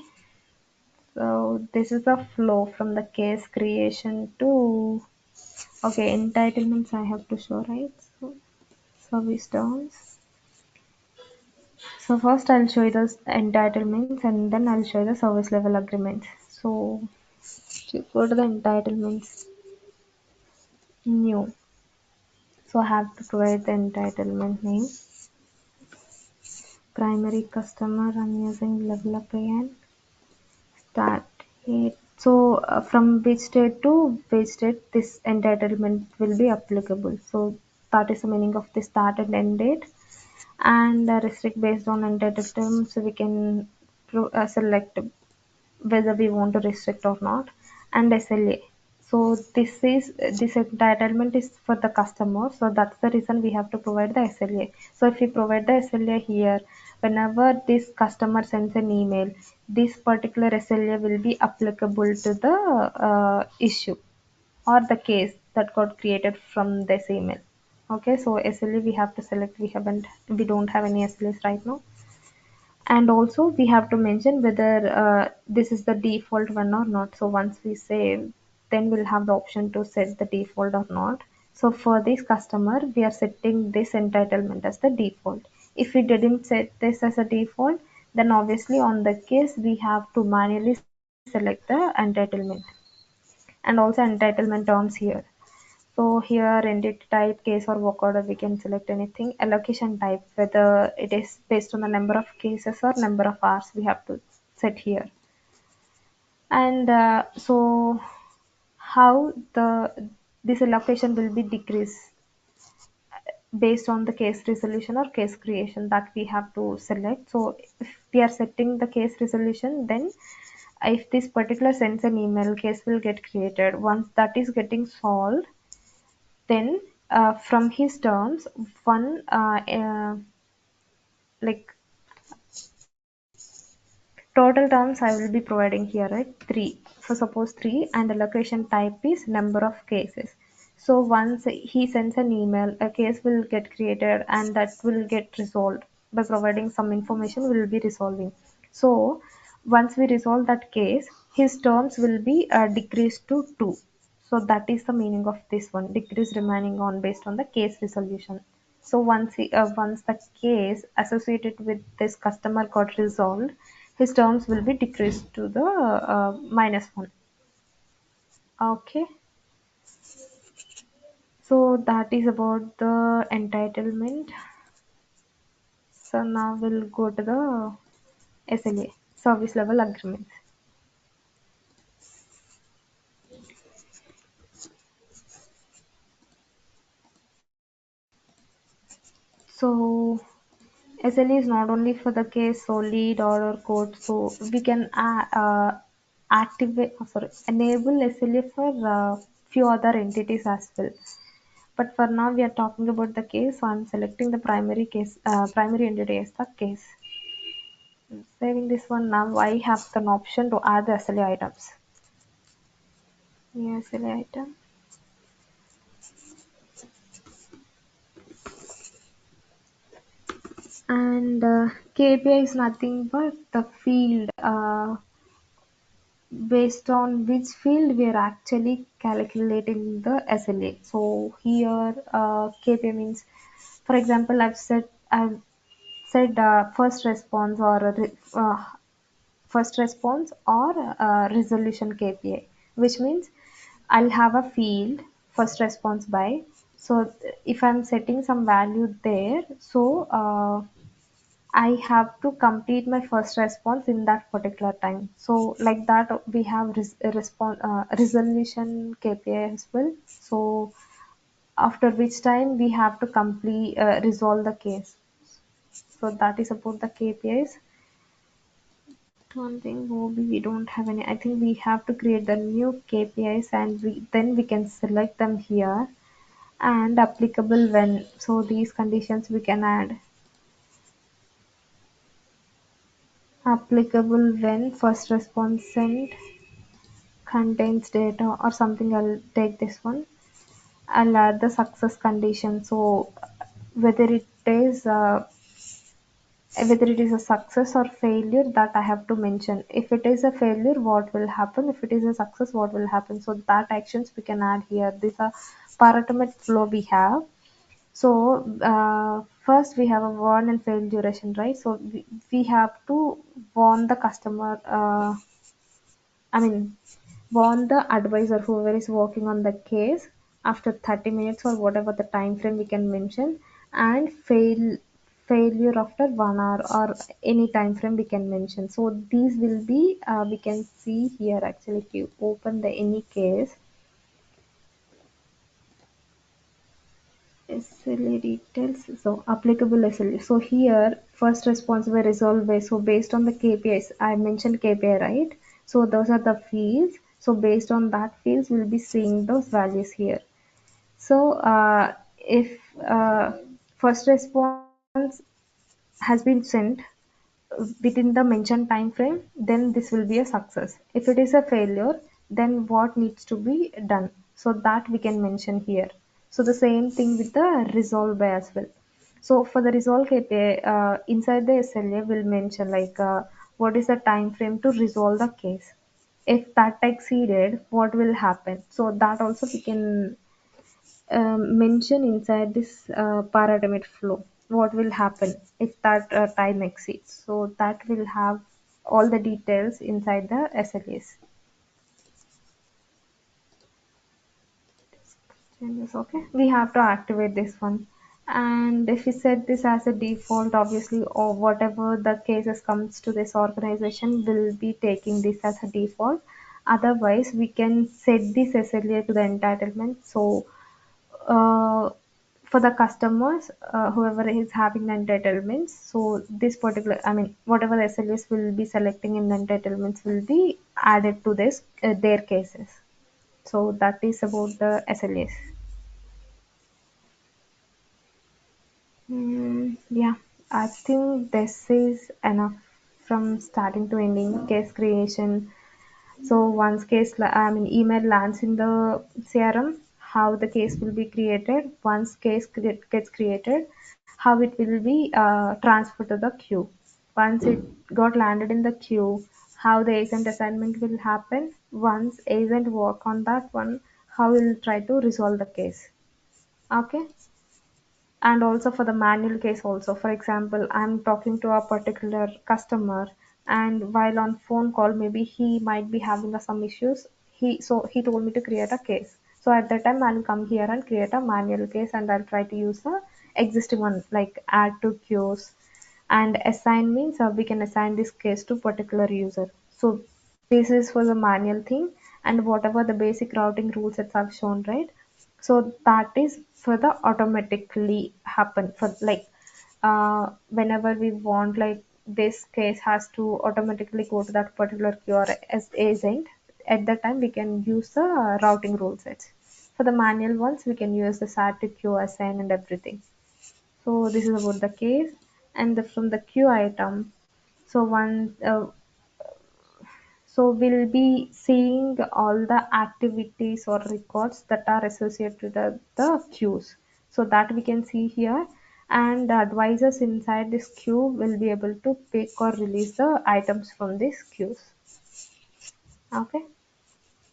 So this is the flow from the case creation to okay entitlements I have to show, right? So service terms. So first I'll show you the entitlements and then I'll show you the service level agreements. So to go to the entitlements, new. So I have to provide the entitlement name, primary customer. I'm using level up again. Start date. So from which date to which date this entitlement will be applicable. So that is the meaning of the start and end date. And restrict based on entitled terms. So we can select whether we want to restrict or not. And SLA. So this entitlement is for the customer. So that's the reason we have to provide the SLA. So if we provide the SLA here, whenever this customer sends an email, this particular SLA will be applicable to the issue or the case that got created from this email. Okay, so SLA we have to select. We don't have any SLAs right now. And also we have to mention whether this is the default one or not. So once we save, then we'll have the option to set the default or not. So for this customer, we are setting this entitlement as the default. If we didn't set this as a default, then obviously on the case we have to manually select the entitlement and also entitlement terms here. So here entity type, case or work order, we can select anything. Allocation type, whether it is based on the number of cases or number of hours, we have to set here. And so how the this allocation will be decreased based on the case resolution or case creation, that we have to select. So if we are setting the case resolution, then if this particular sends an email, case will get created. Once that is getting solved, then from his terms, one like total terms I will be providing here, right? Three. So suppose three, and the location type is number of cases. So once he sends an email, a case will get created and that will get resolved. by providing some information we will be resolving. So once we resolve that case, his terms will be decreased to 2. So that is the meaning of this one, decrease remaining on based on the case resolution. So once the case associated with this customer got resolved, his terms will be decreased to the -1. Okay, so that is about the entitlement. So now we'll go to the SLA, service level agreements. So SLA is not only for the case, so lead order code. So we can activate, sorry, enable SLA for few other entities as well. But for now, we are talking about the case. So I'm selecting the primary case, primary entity as the case. Saving this one now. I have an option to add the SLA items. New SLA item. And KPI is nothing but the field based on which field we are actually calculating the SLA. So here KPI means, for example, I've said first response or resolution KPI, which means I'll have a field first response by. So if I'm setting some value there, so I have to complete my first response in that particular time. So like that, we have resolution KPI as well. So after which time we have to complete resolve the case. So that is about the KPIs. One thing we don't have any. I think we have to create the new KPIs and then we can select them here and applicable when. So these conditions we can add. Applicable when first response sent contains data or something. I'll take this one. I'll add the success condition. So whether it is whether it is a success or failure, that I have to mention. If it is a failure, what will happen? If it is a success, what will happen? So that actions we can add here. These are parameter flow we have. So first we have a warn and fail duration, right? So we have to warn the customer. I mean, warn the advisor, whoever is working on the case, after 30 minutes or whatever the time frame we can mention, and failure after 1 hour or any time frame we can mention. So these will be we can see here actually. If you open the any case, SLA details, so applicable SLA. So here, first response by resolve by. So based on the KPIs, I mentioned KPI, right? So those are the fields. So based on that fields, we'll be seeing those values here. So if first response has been sent within the mentioned time frame, then this will be a success. If it is a failure, then what needs to be done? So that we can mention here. So the same thing with the resolve by as well. So for the resolve KPI, inside the SLA will mention like what is the time frame to resolve the case. If that exceeded, what will happen? So that also we can mention inside this paradigm flow what will happen if that time exceeds. So that will have all the details inside the SLAs. Changes, okay, we have to activate this one. And if we set this as a default, obviously, or whatever the cases comes to this organization will be taking this as a default. Otherwise we can set this SLA to the entitlement. So uh, for the customers, whoever is having the entitlements, so this particular, I mean, whatever the SLS will be selecting in the entitlements will be added to this their cases. So that is about the SLAs. Yeah, I think this is enough from starting to ending case creation. So once I mean, email lands in the CRM, how the case will be created. Once gets created, how it will be transferred to the queue. Once it got landed in the queue, how the agent assignment will happen. Once agent work on that one, how we'll try to resolve the case. Okay. And also for the manual case also, for example, I'm talking to a particular customer, and while on phone call maybe he might be having some issues. He told me to create a case. So at that time I'll come here and create a manual case, and I'll try to use the existing one like add to queues. And assign means we can assign this case to particular user. So this is for the manual thing. And whatever the basic routing rules that I've shown, right? So that is for the automatically happen for like whenever we want, like this case has to automatically go to that particular queue as agent. At that time we can use the routing rule sets. For the manual ones we can use the SAT to queue assign and everything. So this is about the case. And from the queue item, so one so we'll be seeing all the activities or records that are associated with the queues. So that we can see here. And the advisors inside this queue will be able to pick or release the items from these queues. Okay.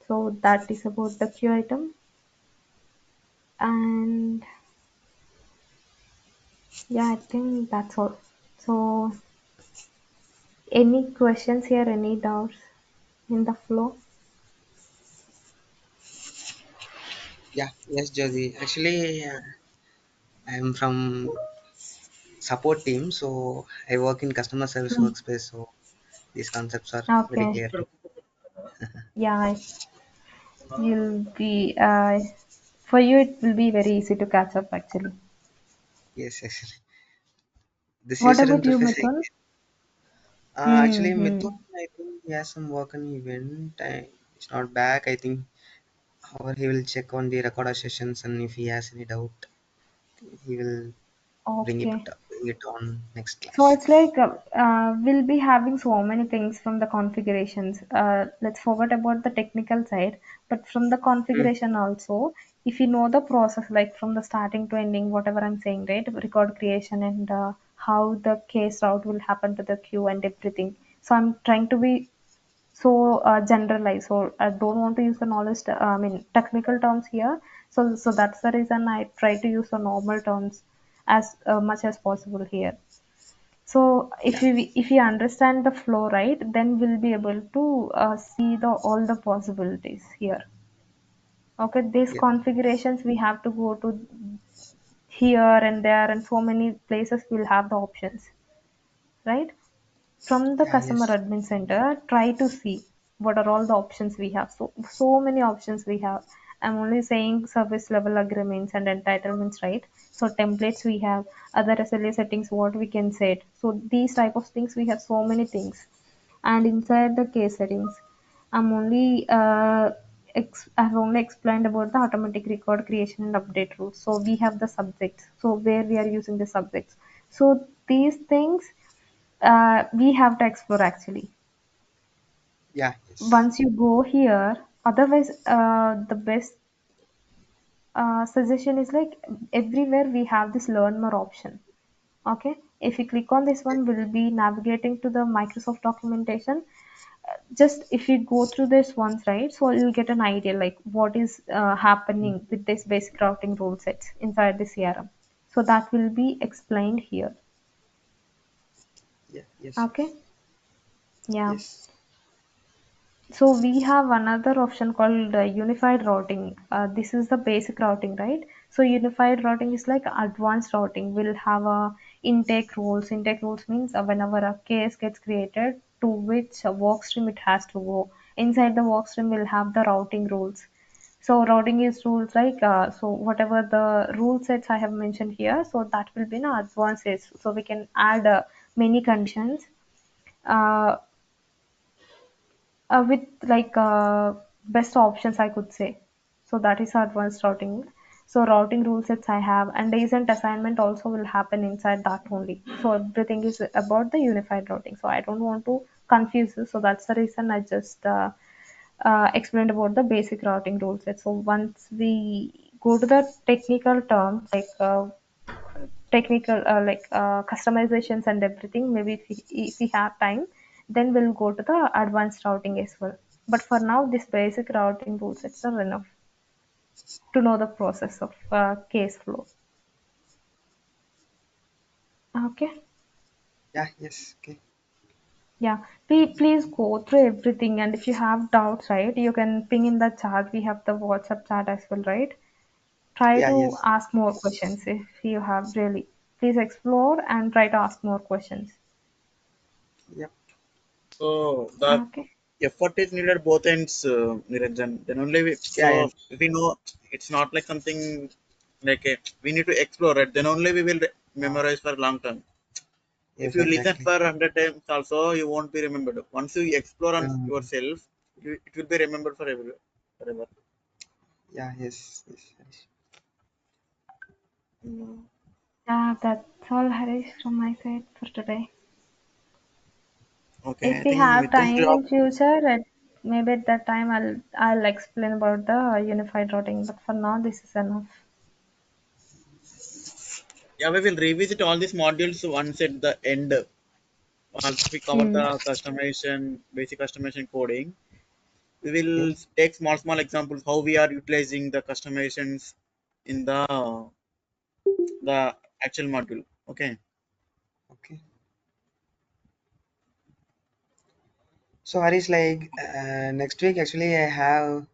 So that is about the queue item. And yeah, I think that's all. So any questions here, any doubts in the flow? Yeah, yes, Josie. Actually, I'm from support team, so I work in customer service Hmm. workspace. So these concepts are very Okay. clear to. Yeah, you'll be for you it will be very easy to catch up actually. Yes, actually, this What user about you, interface. Mithun? Actually, Hmm. Mithun, I think he has some work on event. It's not back. I think, or he will check on the recorder sessions, and if he has any doubt, he will Okay. bring it on next So class. it's like we'll be having so many things from the configurations. Let's forget about the technical side, but from the Mm, configuration also, if you know the process, like from the starting to ending, whatever I'm saying, right? Record creation and how the case route will happen to the queue and everything. So I'm trying to be so generalized. So I don't want to use the knowledge, I mean, technical terms here. So that's the reason I try to use the normal terms as much as possible here. So yeah, if we understand the flow right, then we'll be able to see the all the possibilities here. Okay, these yeah, configurations we have to go to here and there, and so many places we'll have the options, right? From the yeah, customer yes, admin center, try to see what are all the options we have. So many options we have. I'm only saying service level agreements and entitlements, right? So templates we have, other SLA settings, what we can set. So these type of things we have so many things. And inside the case settings, I'm only I've only explained about the automatic record creation and update rules. So we have the subjects. So where we are using the subjects. So these things we have to explore actually. yeah, yes, Once you go here, otherwise, the best suggestion is like everywhere we have this learn more option. Okay, if you click on this yeah, one, we'll be navigating to the Microsoft documentation. Just if you go through this once, right? So you'll get an idea like what is mm, happening with this basic routing rule sets inside the CRM. So that will be explained here. yeah, yes, Okay, yeah. yes, So we have another option called unified routing. This is the basic routing, right? So unified routing is like advanced routing. We'll have a intake rules. Intake rules means whenever a case gets created, to which work stream it has to go. Inside the work stream, we'll have the routing rules. So routing is rules like so whatever the rule sets I have mentioned here. So that will be an advanced sets. So we can add many conditions. Uh, with like best options I could say. So that is advanced routing. So routing rule sets I have, and recent assignment also will happen inside that only. So everything is about the unified routing. So I don't want to confuse you. So that's the reason I just explained about the basic routing rule set. So once we go to the technical terms like technical customizations and everything. Maybe if we have time, then we'll go to the advanced routing as well. But for now, this basic routing tool sets are enough to know the process of case flow. Okay. Yeah, yes, okay. Yeah, please go through everything, and if you have doubts, right, you can ping in the chat. We have the WhatsApp chat as well, right? Try Yeah, to yes, ask more questions if you have really. Please explore and try to ask more questions. yep, So the Okay. effort is needed both ends, Niranjan. Then only we, yeah, so if we know it's not like something like a, we need to explore it. Then only we will memorize for long term. If yes, you listen exactly. for 100 times, also you won't be remembered. Once you explore on Um, yourself, it will be remembered forever. Forever. yeah, yes, yes, Harish. Mm. Yeah, that's all, Harish, from my side for today. Okay, If I we think have with this time job, in future, maybe at that time I'll explain about the unified routing. But for now, this is enough. yeah, we will revisit all these modules once at the end. Once we cover Hmm. the customization, basic customization coding, we Okay, will take small examples how we are utilizing the customizations in the actual module. Okay. okay. So Harish, like next week, actually, I have